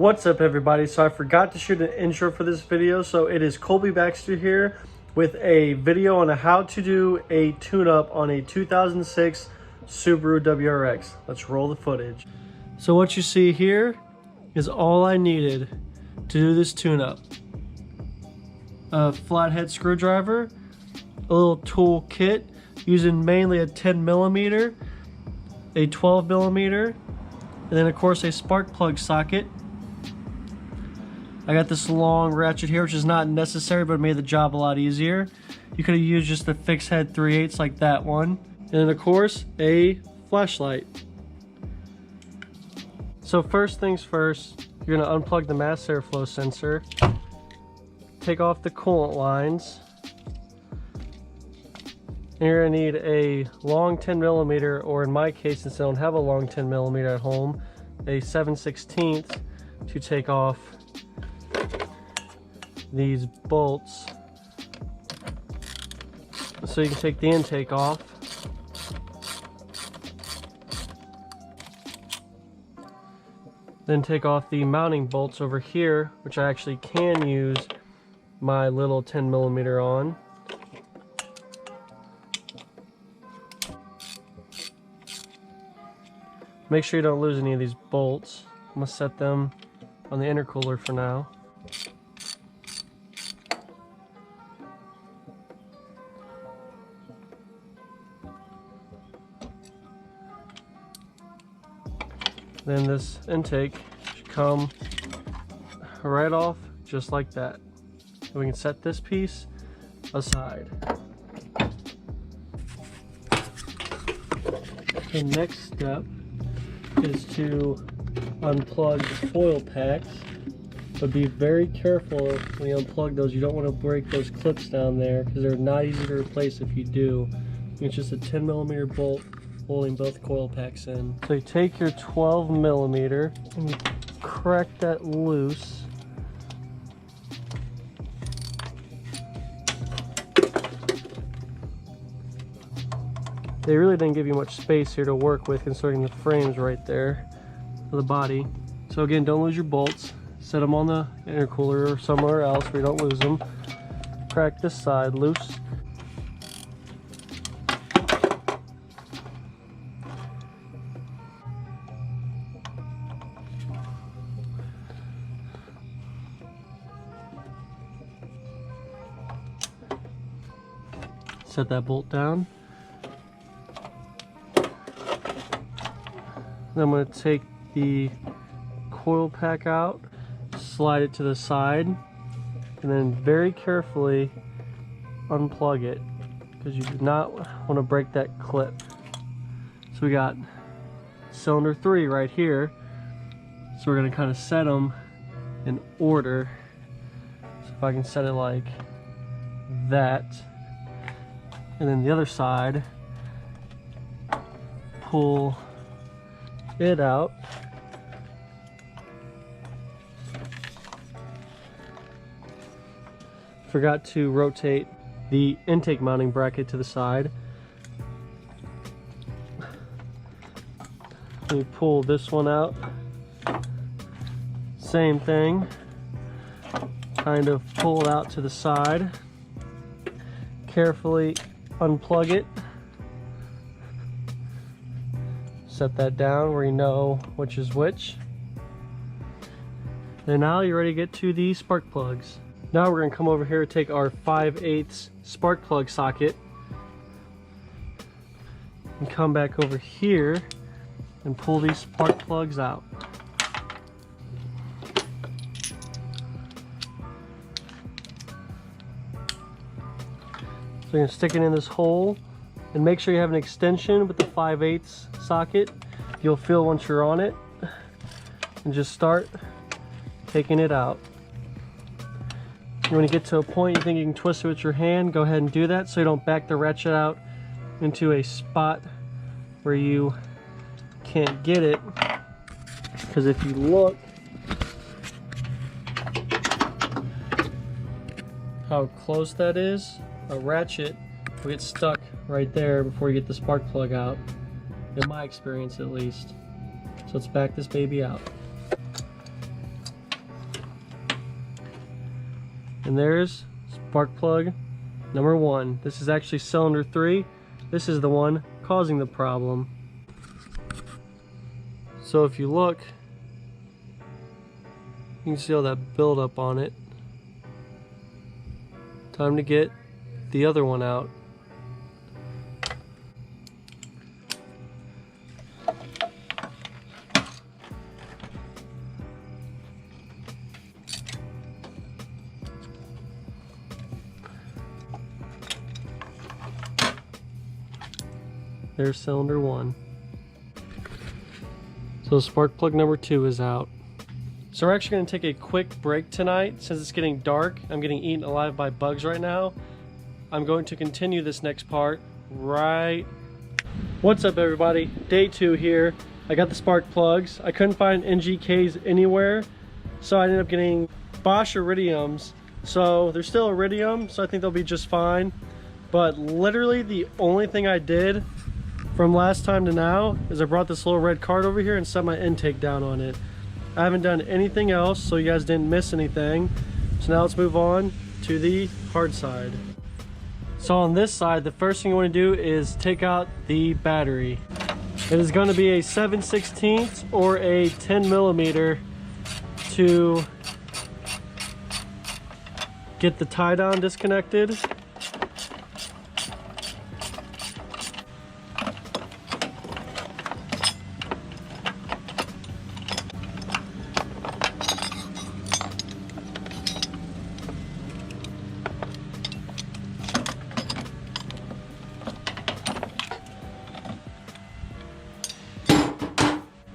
What's up, everybody? So I forgot to shoot an intro for this video, so it is Colby Baxter here with a video on how to do a tune-up on a 2006 Subaru WRX. Let's roll the footage. So what you see here is all I needed to do this tune-up. A flathead screwdriver, a little tool kit using mainly a 10mm, a 12mm, and then of course a spark plug socket. I got this long ratchet here, which is not necessary, but it made the job a lot easier. You could have used just a fixed head 3/8 like that one. And then of course, a flashlight. So first things first, you're gonna unplug the mass airflow sensor, take off the coolant lines, and you're gonna need a long 10mm, or in my case, since I don't have a long 10mm at home, a 7/16 to take off these bolts so you can take the intake off. Then take off the mounting bolts over here, which I actually can use my little 10mm on. Make sure you don't lose any of these bolts. I'm gonna set them on the intercooler for now. Then this intake should come right off just like that. And we can set this piece aside. The next step is to unplug the foil packs, but be very careful when you unplug those. You don't want to break those clips down there because they're not easy to replace if you do. It's just a 10mm bolt holding both coil packs in. So you take your 12mm and you crack that loose. They really didn't give you much space here to work with, considering the frame's right there for the body. So again, don't lose your bolts. Set them on the intercooler or somewhere else where you don't lose them. Crack this side loose. Set that bolt down. Then I'm going to take the coil pack out, slide it to the side, and then very carefully unplug it, because you do not want to break that clip. So we got cylinder 3 right here, so we're going to kind of set them in order. So if I can set it like that, and then the other side, pull it out. Forgot to rotate the intake mounting bracket to the side. Let me pull this one out. Same thing. Kind of pull it out to the side. Carefully unplug it. Set that down where you know which is which. And now you're ready to get to the spark plugs. Now we're going to come over here and take our 5/8 spark plug socket and come back over here and pull these spark plugs out. So you're going to stick it in this hole, and make sure you have an extension with the 5/8 socket. You'll feel once you're on it, and just start taking it out. When you get to a point you think you can twist it with your hand, go ahead and do that so you don't back the ratchet out into a spot where you can't get it. Because if you look how close that is, a ratchet will get stuck right there before you get the spark plug out, in my experience at least. So let's back this baby out. And there's spark plug number 1. This is actually cylinder 3. This is the one causing the problem. So if you look, you can see all that buildup on it. Time to get the other one out. There's cylinder 1. So spark plug number 2 is out. So we're actually going to take a quick break tonight. Since it's getting dark, I'm getting eaten alive by bugs right now. I'm going to continue this next part right. What's up everybody? Day 2 here. I got the spark plugs. I couldn't find NGKs anywhere, so I ended up getting Bosch Iridiums. So they're still Iridium, so I think they'll be just fine. But literally the only thing I did from last time to now is I brought this little red card over here and set my intake down on it. I haven't done anything else, so you guys didn't miss anything. So now let's move on to the hard side. So on this side, the first thing you want to do is take out the battery. It is going to be a 7/16 or a 10mm to get the tie down disconnected.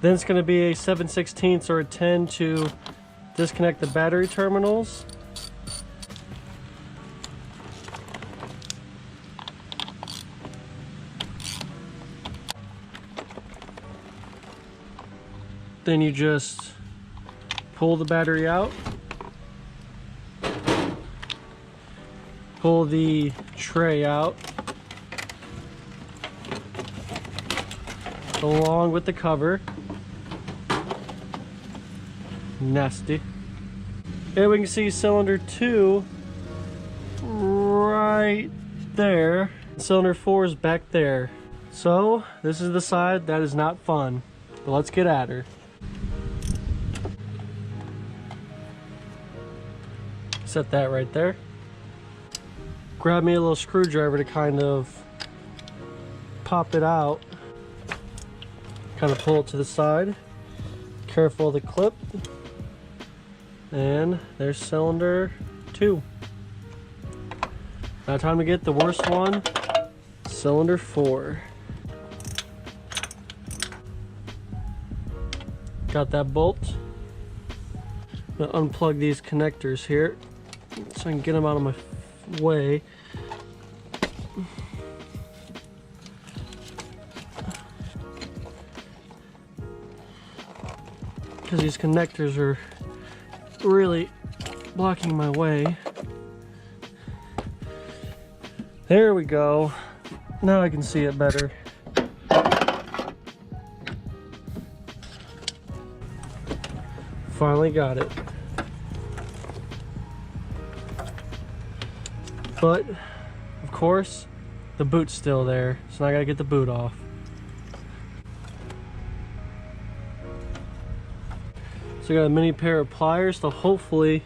Then it's going to be a 7/16 or a 10 to disconnect the battery terminals. Then you just pull the battery out, pull the tray out along with the cover. Nasty. And we can see cylinder 2 right there. Cylinder 4 is back there. So this is the side that is not fun. But let's get at her. Set that right there. Grab me a little screwdriver to kind of pop it out. Kind of pull it to the side. Careful of the clip. And there's cylinder 2. Now time to get the worst one, cylinder 4. Got that bolt. I'm gonna unplug these connectors here so I can get them out of my way. Because these connectors are really blocking my way. There we go. Now I can see it better. Finally got it. But of course the boot's still there, so now I gotta get the boot off. So I got a mini pair of pliers to hopefully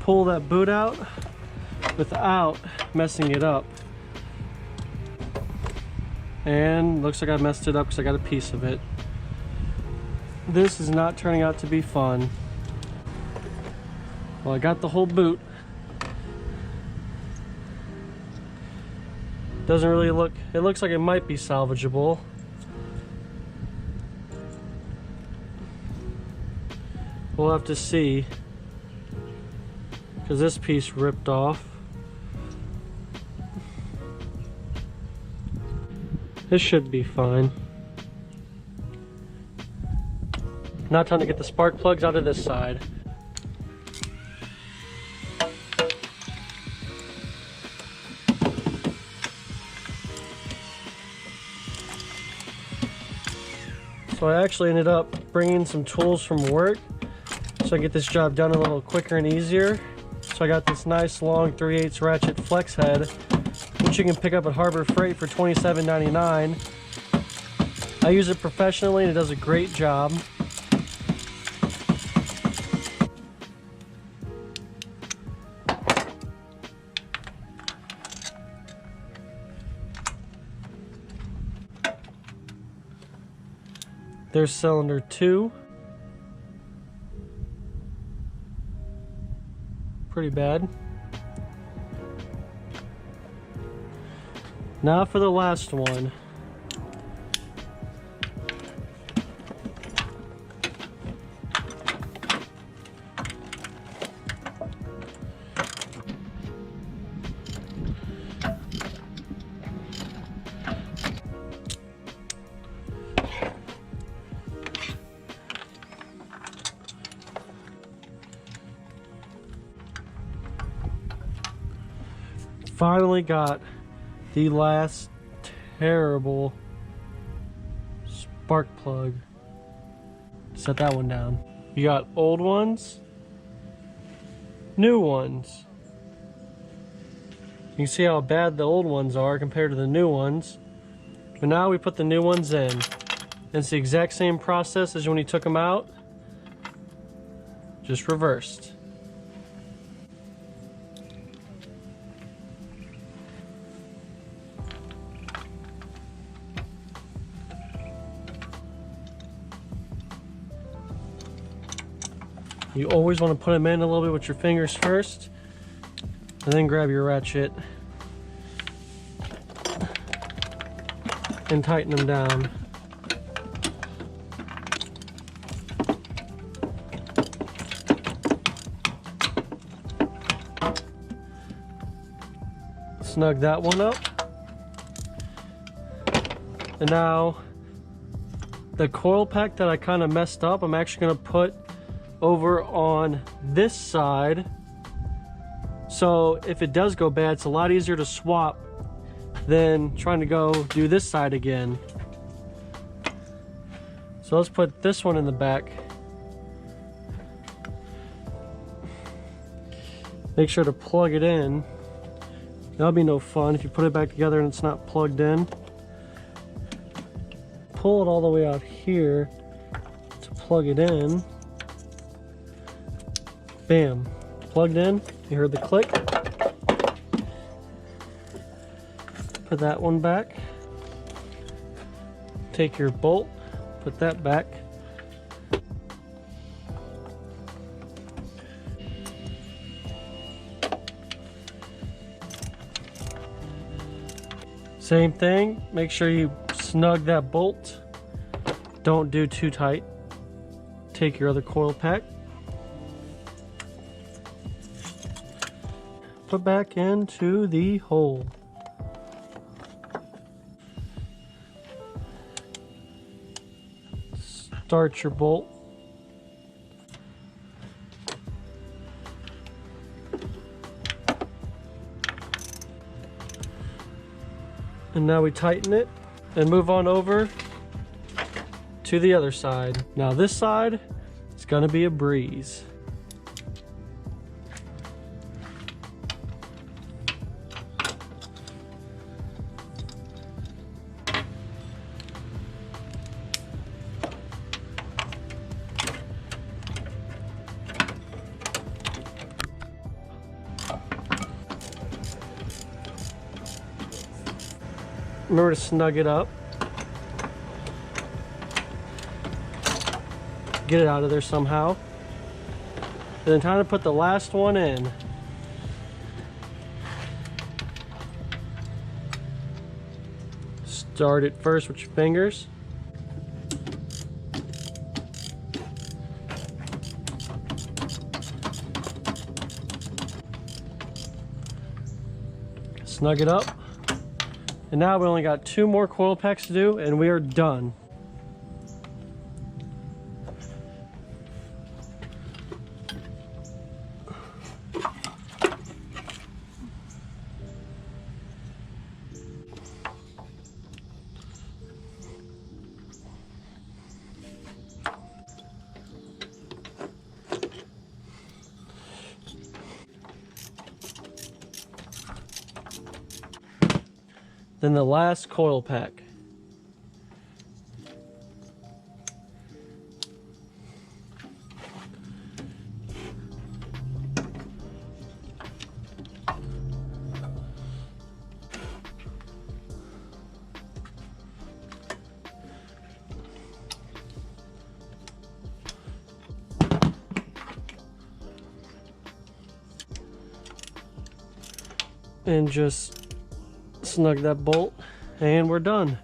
pull that boot out without messing it up. And looks like I messed it up because I got a piece of it. This is not turning out to be fun. Well, I got the whole boot. Doesn't really look, it looks like it might be salvageable. We'll have to see, because this piece ripped off. This should be fine. Now time to get the spark plugs out of this side. So I actually ended up bringing some tools from work so I can get this job done a little quicker and easier. So I got this nice long 3/8 ratchet flex head, which you can pick up at Harbor Freight for $27.99. I use it professionally and it does a great job. There's cylinder 2. Pretty bad. Now for the last one. Finally got the last terrible spark plug. Set that one down. You got old ones, new ones. You can see how bad the old ones are compared to the new ones. But now we put the new ones in. And it's the exact same process as when you took them out, just reversed. You always want to put them in a little bit with your fingers first, and then grab your ratchet and tighten them down. Snug that one up. And now the coil pack that I kind of messed up, I'm actually going to put over on this side, so if it does go bad, it's a lot easier to swap than trying to go do this side again. So let's put this one in the back. Make sure to plug it in. That'll be no fun if you put it back together and it's not plugged in. Pull it all the way out here to plug it in. Bam, plugged in. You heard the click. Put that one back. Take your bolt, put that back. Same thing, make sure you snug that bolt. Don't do too tight. Take your other coil pack. Put back into the hole. Start your bolt. And now we tighten it and move on over to the other side. Now this side is gonna be a breeze. Remember to snug it up. Get it out of there somehow. And then time to put the last one in. Start it first with your fingers. Snug it up. And now we only got 2 more coil packs to do and we are done. Then the last coil pack. And just snug that bolt, and we're done.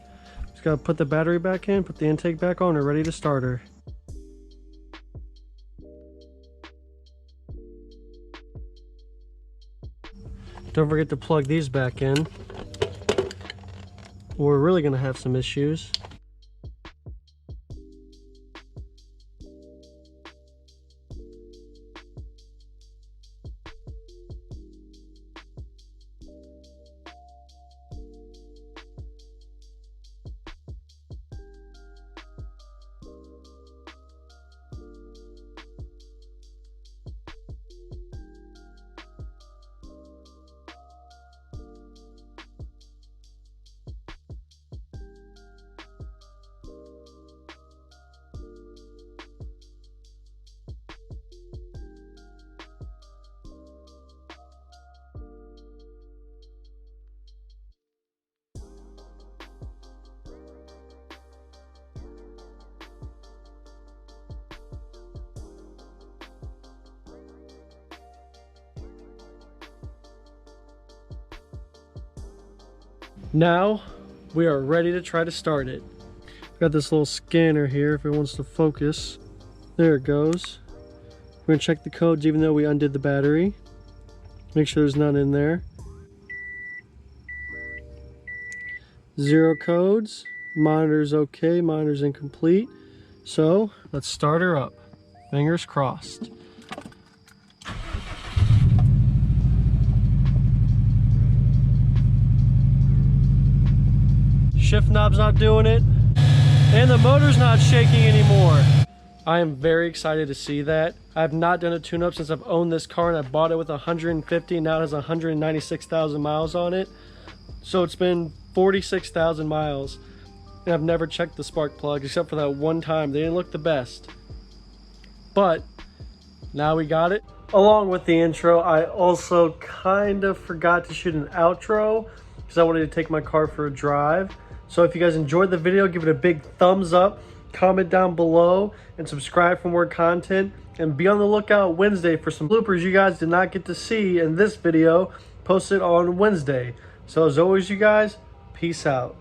Just gotta put the battery back in, put the intake back on, and ready to start her. Don't forget to plug these back in. We're really gonna have some issues. Now we are ready to try to start it. Got this little scanner here if it wants to focus. There it goes. We're gonna check the codes even though we undid the battery. Make sure there's none in there. 0 codes. Monitor's okay, monitor's incomplete. So let's start her up. Fingers crossed. Shift knob's not doing it, and the motor's not shaking anymore. I am very excited to see that. I've not done a tune-up since I've owned this car, and I bought it with 150, now it has 196,000 miles on it. So it's been 46,000 miles, and I've never checked the spark plug except for that one time. They didn't look the best, but now we got it. Along with the intro, I also kind of forgot to shoot an outro because I wanted to take my car for a drive. So if you guys enjoyed the video, give it a big thumbs up, comment down below, and subscribe for more content. And be on the lookout Wednesday for some bloopers you guys did not get to see in this video, posted on Wednesday. So as always, you guys, peace out.